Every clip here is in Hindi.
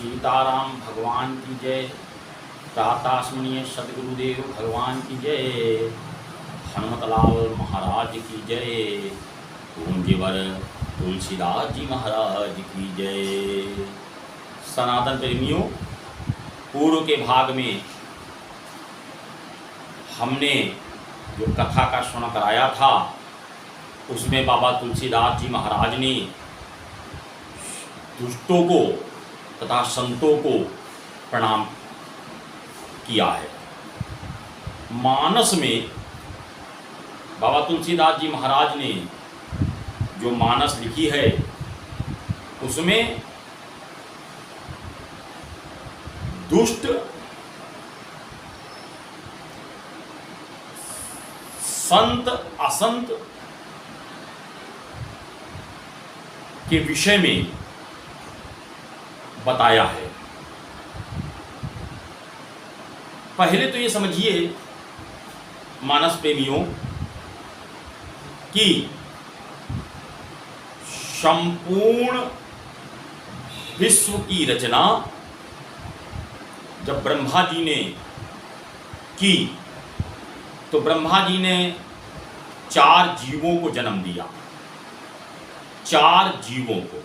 सीताराम भगवान की जय। प्रातःस्मरणीय सदगुरुदेव भगवान की जय। हनुमतलाल महाराज की जय। पूज्यवर तुलसीदास जी महाराज की जय। सनातन प्रेमियों, पूर्व के भाग में हमने जो कथा का श्रवण कराया था उसमें बाबा तुलसीदास जी महाराज ने दुष्टों को तथा संतों को प्रणाम किया है। मानस में बाबा तुलसीदास जी महाराज ने जो मानस लिखी है उसमें दुष्ट संत असंत के विषय में बताया है। पहले तो ये समझिए मानस प्रेमियों कि संपूर्ण विश्व की रचना जब ब्रह्मा जी ने की तो ब्रह्मा जी ने 4 जीवों को जन्म दिया। 4 जीवों को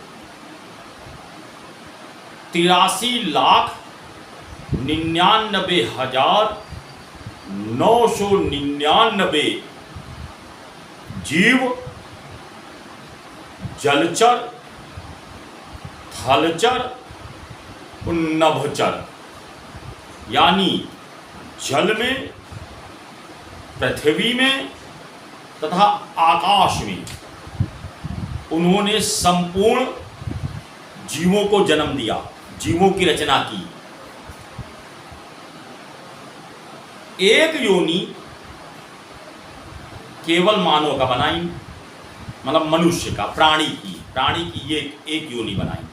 83,99,999 जीव जलचर, थलचर, नभचर यानी जल में, पृथ्वी में तथा आकाश में उन्होंने संपूर्ण जीवों को जन्म दिया, जीवों की रचना की। एक योनि केवल मानव का बनाई, मतलब मनुष्य का, प्राणी की ये एक योनि बनाई।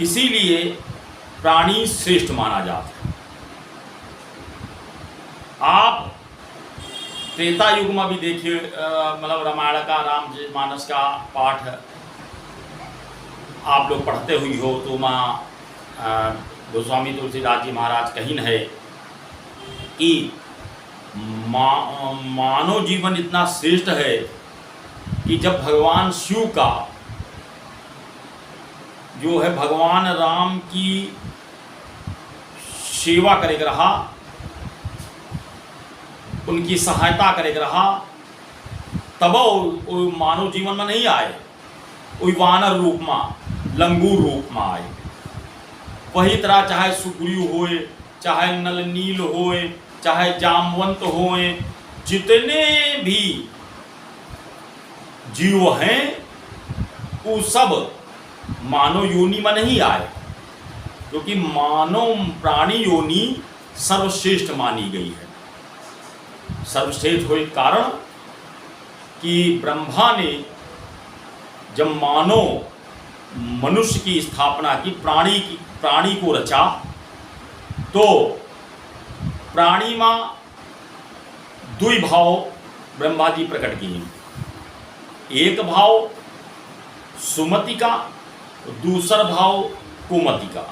इसीलिए प्राणी श्रेष्ठ माना जाता है। आप त्रेता युग में भी देखिए, मतलब रामायण का, राममानस का पाठ आप लोग पढ़ते हुई हो तो माँ गोस्वामी तुलसीदास जी महाराज कहीं है कि मानव जीवन इतना श्रेष्ठ है कि जब भगवान शिव का जो है भगवान राम की सेवा करेगा रहा, उनकी सहायता करेगा रहा, तब वो मानव जीवन में नहीं आए, वो वानर रूप में, लंगूर रूप में आए। वही तरह चाहे सुग्रीव होए, चाहे नल नील होए, चाहे जामवंत होए, जितने भी जीव हैं वो सब मानव योनि में नहीं आए, क्योंकि मानव प्राणी योनि सर्वश्रेष्ठ मानी गई है। सर्वश्रेष्ठ हुए कारण कि ब्रह्मा ने जब मानव मनुष्य की स्थापना की, प्राणी को रचा, तो प्राणी में 2 भाव ब्रह्मा जी प्रकट किए। एक भाव सुमति का, दूसरा भाव कुमति का।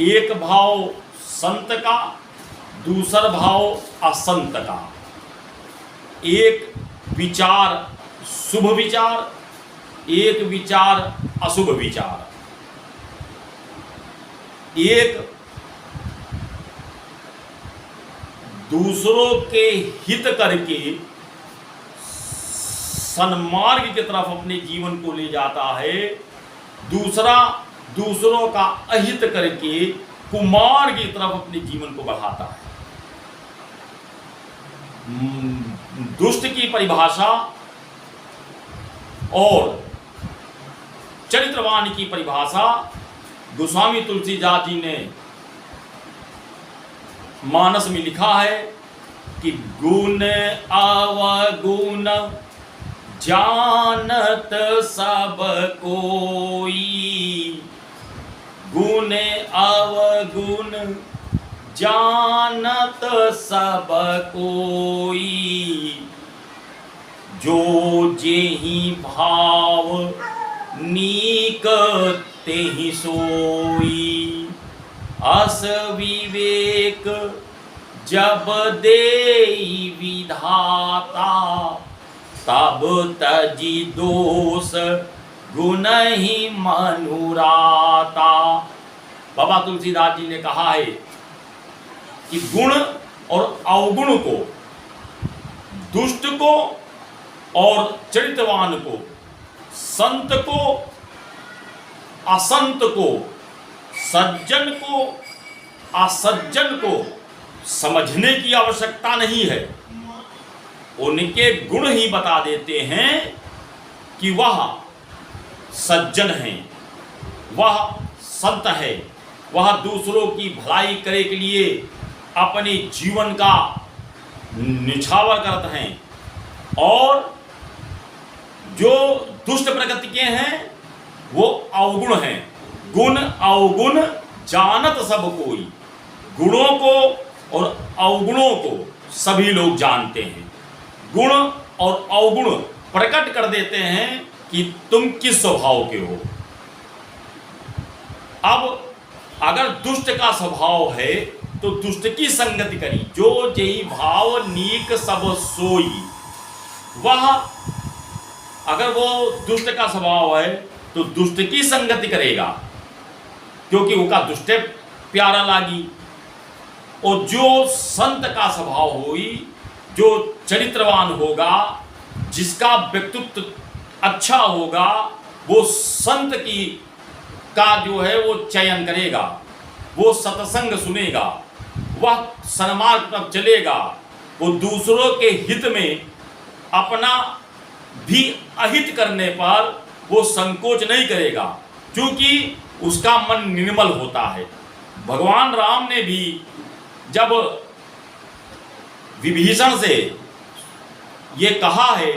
एक भाव संत का, दूसरा भाव असंत का। एक विचार शुभ विचार, एक विचार अशुभ विचार। एक दूसरों के हित करके सन्मार्ग की तरफ अपने जीवन को ले जाता है, दूसरा दूसरों का अहित करके कुमार्ग की तरफ अपने जीवन को बढ़ाता है। दुष्ट की परिभाषा और चरित्रवान की परिभाषा गोस्वामी तुलसीदास जी ने मानस में लिखा है कि गुण अवगुण जानत सब कोई, गुण अवगुण जानत सब कोई, जो जेहि भाव नीक तेहि सोई, अस विवेक जब देई विधाता, तब तजी दोष गुण ही मनुराता। बाबा तुलसीदास जी ने कहा है कि गुण और अवगुण को, दुष्ट को और चरित्रवान को, संत को असंत को, सज्जन को असज्जन को समझने की आवश्यकता नहीं है। उनके गुण ही बता देते हैं कि वह सज्जन है, वह संत है, वह दूसरों की भलाई करे के लिए अपने जीवन का निछावर करते हैं। और जो दुष्ट प्रकृति के हैं वो अवगुण हैं। गुण अवगुण जानत सब कोई, गुणों को और अवगुणों को सभी लोग जानते हैं। गुण और अवगुण प्रकट कर देते हैं कि तुम किस स्वभाव के हो। अब अगर दुष्ट का स्वभाव है तो दुष्ट की संगति करी, जो जेहि भाव नीक सब सोई। वह अगर वो दुष्ट का स्वभाव है तो दुष्ट की संगति करेगा, क्योंकि उनका दुष्ट प्यारा लागी। और जो संत का स्वभाव हुई, जो चरित्रवान होगा, जिसका व्यक्तित्व अच्छा होगा, वो संत की का जो है वो चयन करेगा, वो सत्संग सुनेगा, वह सन्मार्ग पर चलेगा, वो दूसरों के हित में अपना भी अहित करने पर वो संकोच नहीं करेगा, क्योंकि उसका मन निर्मल होता है। भगवान राम ने भी जब विभीषण से ये कहा है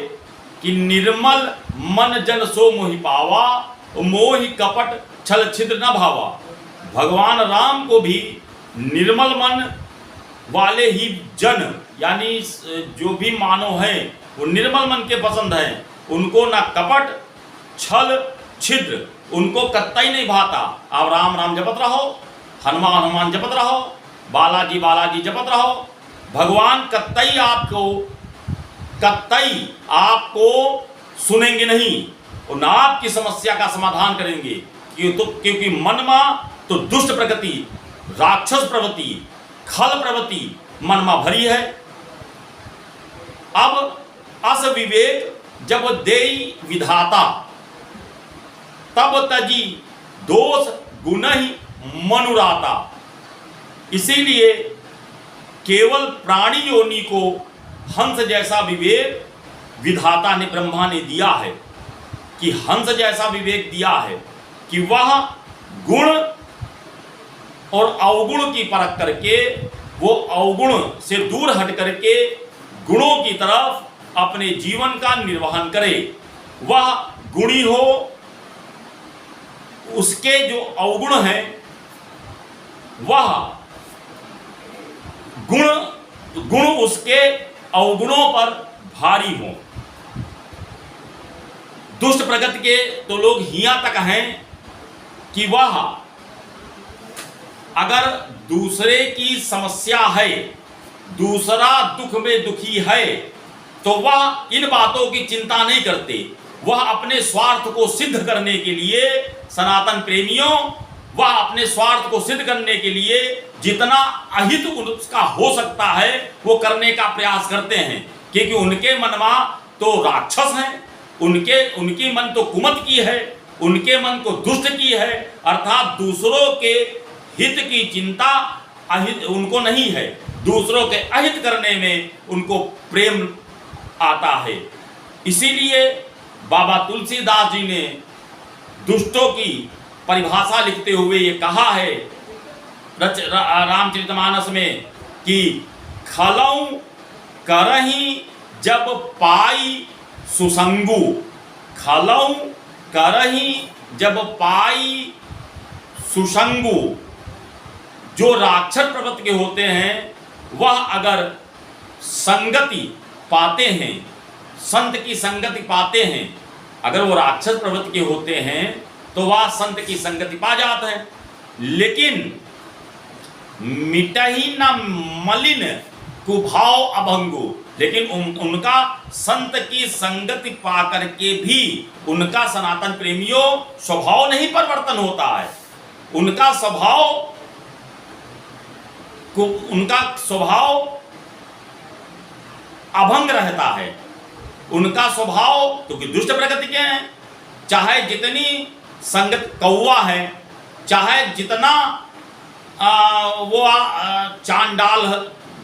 कि निर्मल मन जन सो मोहि पावा, मोहि कपट छल छिद्र न भावा। भगवान राम को भी निर्मल मन वाले ही जन, यानी जो भी मानव हैं वो निर्मल मन के पसंद हैं। उनको ना कपट छल छिद्र उनको कत्तई नहीं भाता। आप राम राम जपत रहो, हनुमान हनुमान जपत रहो, बालाजी बालाजी जपत रहो। भगवान कत्तई आपको सुनेंगे नहीं और ना आपकी समस्या का समाधान करेंगे, क्योंकि मनमा तो दुष्ट प्रकृति, राक्षस प्रवृत्ति, खल प्रवृत्ति मनमा भरी है। अब अस विवेक जब देई विधाता, तब तजी दोष गुण ही मनुराता। इसीलिए केवल प्राणी योनि को हंस जैसा विवेक विधाता ने, ब्रह्मा ने दिया है, कि हंस जैसा विवेक दिया है कि वह गुण और अवगुण की परख करके वो अवगुण से दूर हट करके गुणों की तरफ अपने जीवन का निर्वहन करे। वह गुणी हो, उसके जो अवगुण हैं वह गुण उसके अवगुणों पर भारी हों। दुष्ट प्रकृति के तो लोग हिया तक हैं कि वह अगर दूसरे की समस्या है, दूसरा दुख में दुखी है, तो वह इन बातों की चिंता नहीं करते। वह अपने स्वार्थ को सिद्ध करने के लिए, सनातन प्रेमियों, वह अपने स्वार्थ को सिद्ध करने के लिए जितना अहित उसका हो सकता है वो करने का प्रयास करते हैं, क्योंकि उनके मनमा तो राक्षस हैं, उनकी मन तो कुमत की है, उनके मन को दुष्ट की है, अर्थात दूसरों के हित की चिंता अहित उनको नहीं है, दूसरों के अहित करने में उनको प्रेम आता है। इसीलिए बाबा तुलसीदास जी ने दुष्टों की परिभाषा लिखते हुए ये कहा है रामचरितमानस में कि खलऊ करही जब पाई सुसंगु, खलऊ करही जब पाई सुसंगु। जो राक्षस प्रवृत्ति के होते हैं वह अगर संगति पाते हैं, संत की संगति पाते हैं, अगर वो राक्षस प्रवृत्ति के होते हैं तो वह संत की संगति पा जाते हैं। लेकिन मिटही न मलिन कुभाव अभंगु, लेकिन उनका संत की संगति पा करके भी उनका सनातन प्रेमियों स्वभाव नहीं परिवर्तन होता है। उनका स्वभाव अभंग रहता है। उनका स्वभाव क्योंकि दुष्ट प्रकृति के हैं, चाहे जितनी संगत कौवा है, चाहे जितना चांडाल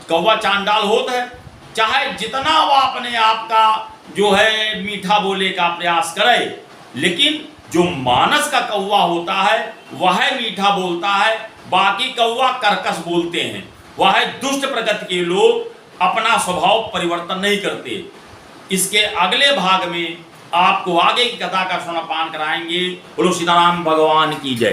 कौवा चांडाल होता है, चाहे जितना वह अपने आप का जो है मीठा बोले का प्रयास करे, लेकिन जो मानस का कौवा होता है वह मीठा बोलता है, बाकी कौवा कर्कश बोलते हैं। वह दुष्ट प्रकृति के लोग अपना स्वभाव परिवर्तन नहीं करते। इसके अगले भाग में आपको आगे की कथा का सुनपान कराएंगे। बोलो सीताराम भगवान की जय।